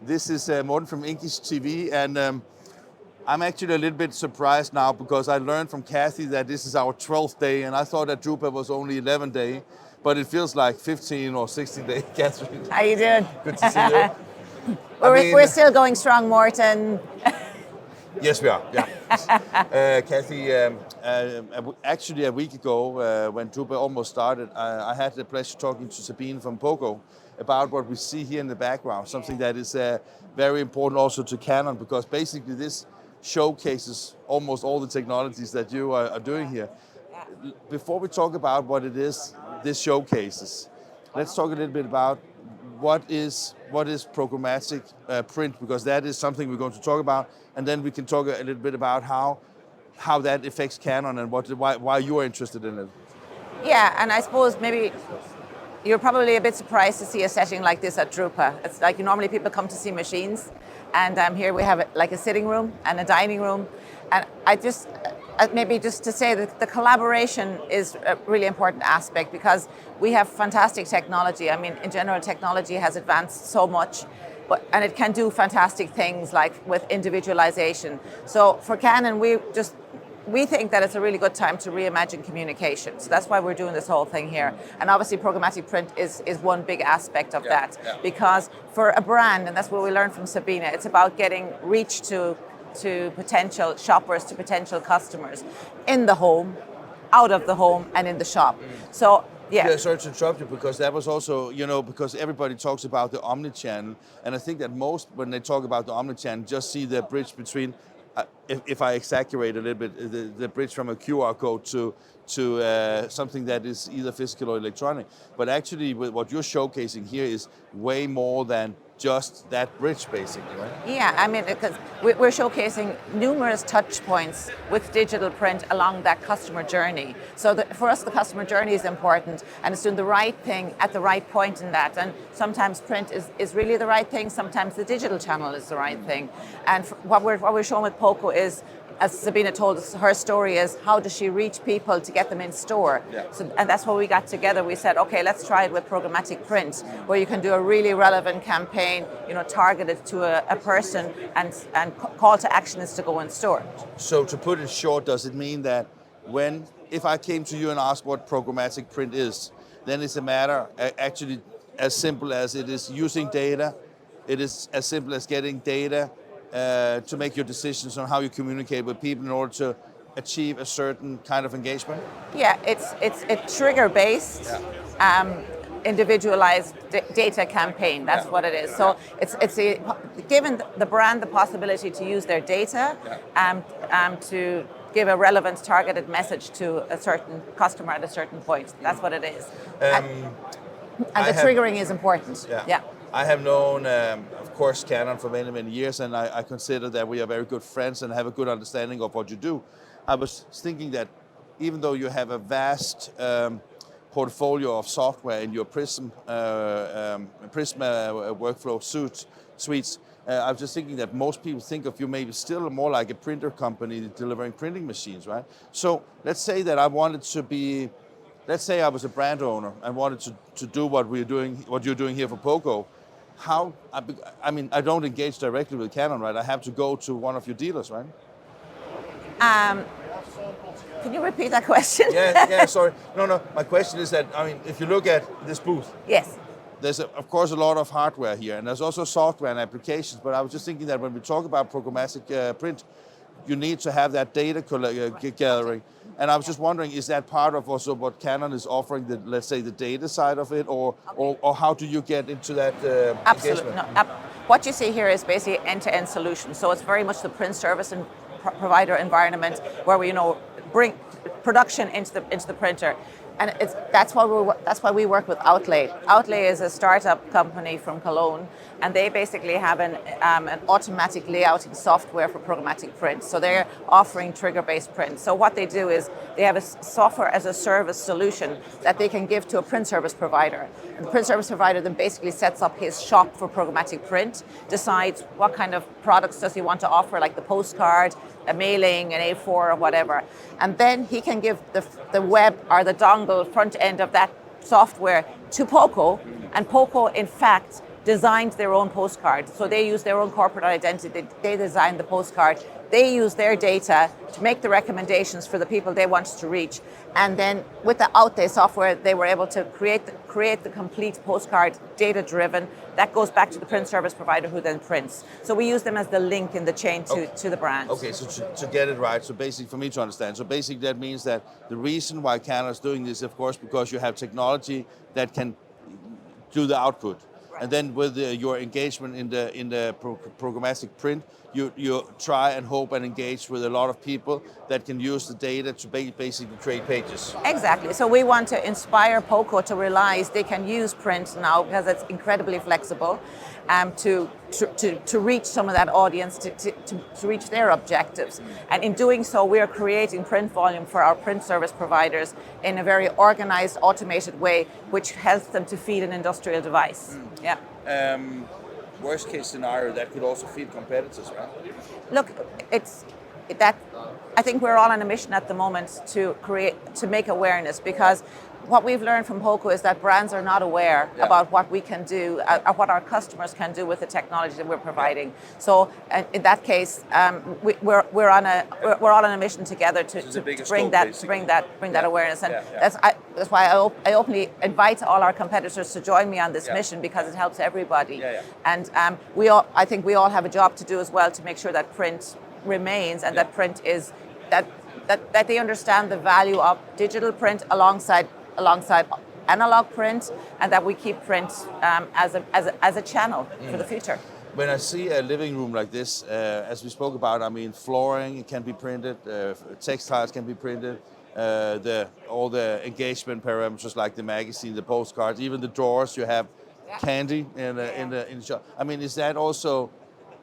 This is Morten from Inkish TV, and I'm actually a little bit surprised now because I learned from Cathy that this is our 12th day, and I thought that Drupa was only 11 day, but it feels like 15 or 16 day, Catherine. How you doing? Good to see you. We're still going strong, Morten. Yes, we are. Yeah. Cathy, actually a week ago, when Drupa almost started, I had the pleasure talking to Sabine from Poco about what we see here in the background, something that is very important also to Canon, because basically this showcases almost all the technologies that you are doing here. Before we talk about what it is this showcases, let's talk a little bit about what is programmatic print, because that is something we're going to talk about, and then we can talk a little bit about how that affects Canon and why you are interested in it. Yeah, and I suppose maybe you're probably a bit surprised to see a setting like this at Drupa. It's like normally people come to see machines, and here we have like a sitting room and a dining room, and maybe just to say that the collaboration is a really important aspect, because we have fantastic technology. I mean, in general, technology has advanced so much, and it can do fantastic things like with individualization. So for Canon, we think that it's a really good time to reimagine communication. So that's why we're doing this whole thing here. And obviously programmatic print is one big aspect of that. Because for a brand, and that's what we learned from Sabina, it's about getting reach to potential shoppers, to potential customers in the home, out of the home, and in the shop. So yeah, sorry to interrupt you, because that was also, because everybody talks about the omnichannel, and I think that most, when they talk about the omnichannel, just see the bridge between, if I exaggerate a little bit, the bridge from a QR code to something that is either physical or electronic. But actually, what you're showcasing here is way more than just that bridge, basically, right? Yeah, I mean, because we're showcasing numerous touch points with digital print along that customer journey. So for us, the customer journey is important, and it's doing the right thing at the right point in that. And sometimes print is really the right thing, sometimes the digital channel is the right thing. And what we're showing with Poco is, as Sabina told us, her story is how does she reach people to get them in store? Yeah. And that's what we got together. We said, okay, let's try it with programmatic print, where you can do a really relevant campaign, targeted to a person, and call to action is to go in store. So to put it short, does it mean that if I came to you and asked what programmatic print is, then it's a matter actually as simple as it is using data, it is as simple as getting data to make your decisions on how you communicate with people in order to achieve a certain kind of engagement? Yeah, it's a trigger-based, individualized data campaign. That's what it is. So it's giving the brand the possibility to use their data to give a relevant, targeted message to a certain customer at a certain point. That's what it is. And the triggering is important. Yeah. I have known, of course, Canon for many, many years, and I consider that we are very good friends and have a good understanding of what you do. I was thinking that even though you have a vast portfolio of software in your Prism workflow suites, I was just thinking that most people think of you maybe still more like a printer company delivering printing machines, right? So let's say that I wanted to be, let's say I was a brand owner and wanted to do what you're doing here for Poco. I don't engage directly with Canon, right? I have to go to one of your dealers, right? Can you repeat that question? Yeah, sorry. No, my question is that, if you look at this booth. Yes. There's, of course, a lot of hardware here, and there's also software and applications, but I was just thinking that when we talk about programmatic print, you need to have that data gathering. And I was just wondering, is that part of also what Canon is offering, let's say the data side of it, or how do you get into that Absolutely. engagement? No, what you see here is basically end-to-end solution. So it's very much the print service and provider environment where we bring production into the printer. And that's why we work with Outlay. Outlay is a startup company from Cologne, and they basically have an automatic layouting software for programmatic print. So they're offering trigger-based print. So what they do is they have a software as a service solution that they can give to a print service provider. And the print service provider then basically sets up his shop for programmatic print, decides what kind of products does he want to offer, like the postcard, a mailing, an A4 or whatever. And then he can give the web or the dongle front end of that software to Poco, and Poco in fact designed their own postcard. So they use their own corporate identity. They designed the postcard. They use their data to make the recommendations for the people they wanted to reach. And then with the Outday software, they were able to create the complete postcard, data-driven. That goes back to the print service provider who then prints. So we use them as the link in the chain to the brand. Okay, so to get it right, so basically for me to understand, so basically that means that the reason why Canada's doing this, of course, because you have technology that can do the output. And then with your engagement in the programmatic print, you try and hope and engage with a lot of people that can use the data to basically create pages. Exactly. So we want to inspire POCO to realize they can use print now because it's incredibly flexible, to reach some of that audience, to reach their objectives. And in doing so, we are creating print volume for our print service providers in a very organized, automated way, which helps them to feed an industrial device. Yeah. Worst case scenario, that could also feed competitors, right? Look, I think we're all on a mission at the moment to make awareness, because what we've learned from POCO is that brands are not aware about what we can do, or what our customers can do with the technology that we're providing. So in that case, we're all on a mission together to bring that awareness, and that's why I openly invite all our competitors to join me on this mission, because it helps everybody. And I think we all have a job to do as well to make sure that print remains, and that print is that they understand the value of digital print alongside analog print, and that we keep print as a channel for the future. When I see a living room like this, as we spoke about, I mean, flooring can be printed, textiles can be printed, all the engagement parameters like the magazine, the postcards, even the drawers. You have candy in the shop. I mean, is that also?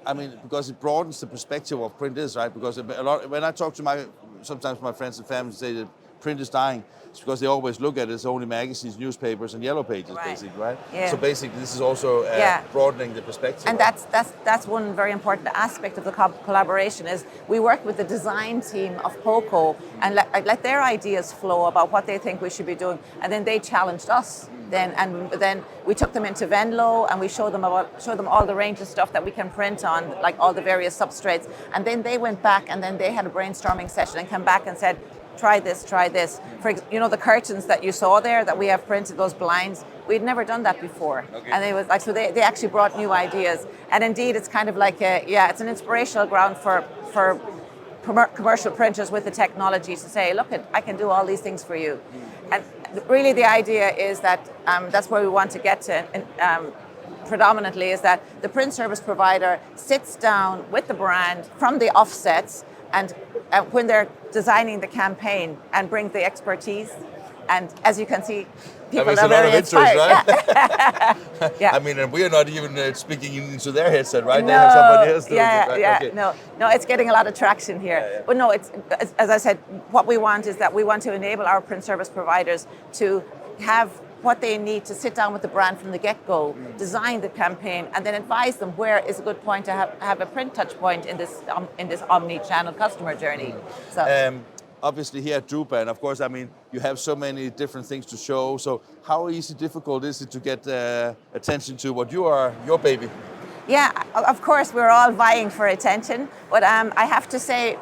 I mean, because it broadens the perspective of print is, right? Because when I talk to sometimes my friends and family say that print is dying, it's because they always look at it as only magazines, newspapers, and yellow pages, basically, right? Yeah. So basically, this is also broadening the perspective. And that's one very important aspect of the collaboration is we work with the design team of POCO and let their ideas flow about what they think we should be doing, and then they challenged us. Then we took them into Venlo and we showed them all the range of stuff that we can print on, like all the various substrates. And then they went back and then they had a brainstorming session and came back and said, try this. For the curtains that you saw there that we have printed, those blinds, we'd never done that before. Okay. And it was like, so they actually brought new ideas. And indeed, it's kind of like it's an inspirational ground for commercial printers with the technology to say, look, I can do all these things for you. And really the idea is that that's where we want to get to predominantly, is that the print service provider sits down with the brand from the offsets and when they're designing the campaign and brings the expertise. And as you can see, people are very inspired. Interest, right? Yeah. I mean, and we are not even speaking into their headset, right? No, they have somebody else doing it, right? Okay. No, it's getting a lot of traction here. Yeah. But no, it's as I said, what we want is that we want to enable our print service providers to have what they need to sit down with the brand from the get-go, design the campaign, and then advise them where is a good point to have a print touch point in this omni-channel customer journey. So. Obviously here at Drupa, and of course, I mean, you have so many different things to show. So how difficult is it to get attention to what your baby? Yeah, of course, we're all vying for attention. But I have to say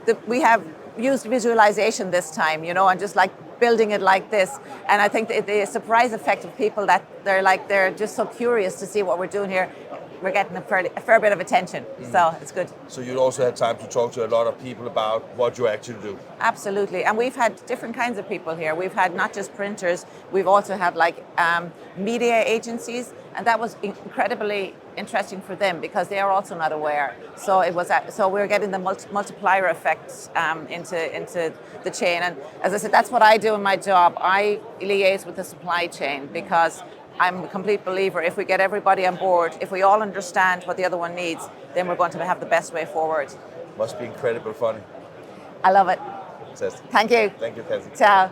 that we have used visualization this time, and just like building it like this. And I think the surprise effect of people that they're just so curious to see what we're doing here. We're getting a fair bit of attention, so it's good. So you also had time to talk to a lot of people about what you actually do. Absolutely, and we've had different kinds of people here. We've had not just printers, we've also had media agencies, and that was incredibly interesting for them because they are also not aware. So we're getting the multiplier effects into the chain. And as I said, that's what I do in my job. I liaise with the supply chain because I'm a complete believer if we get everybody on board, if we all understand what the other one needs, then we're going to have the best way forward. Must be incredibly funny. I love it. Fantastic. Thank you. Thank you, Cathy. Ciao.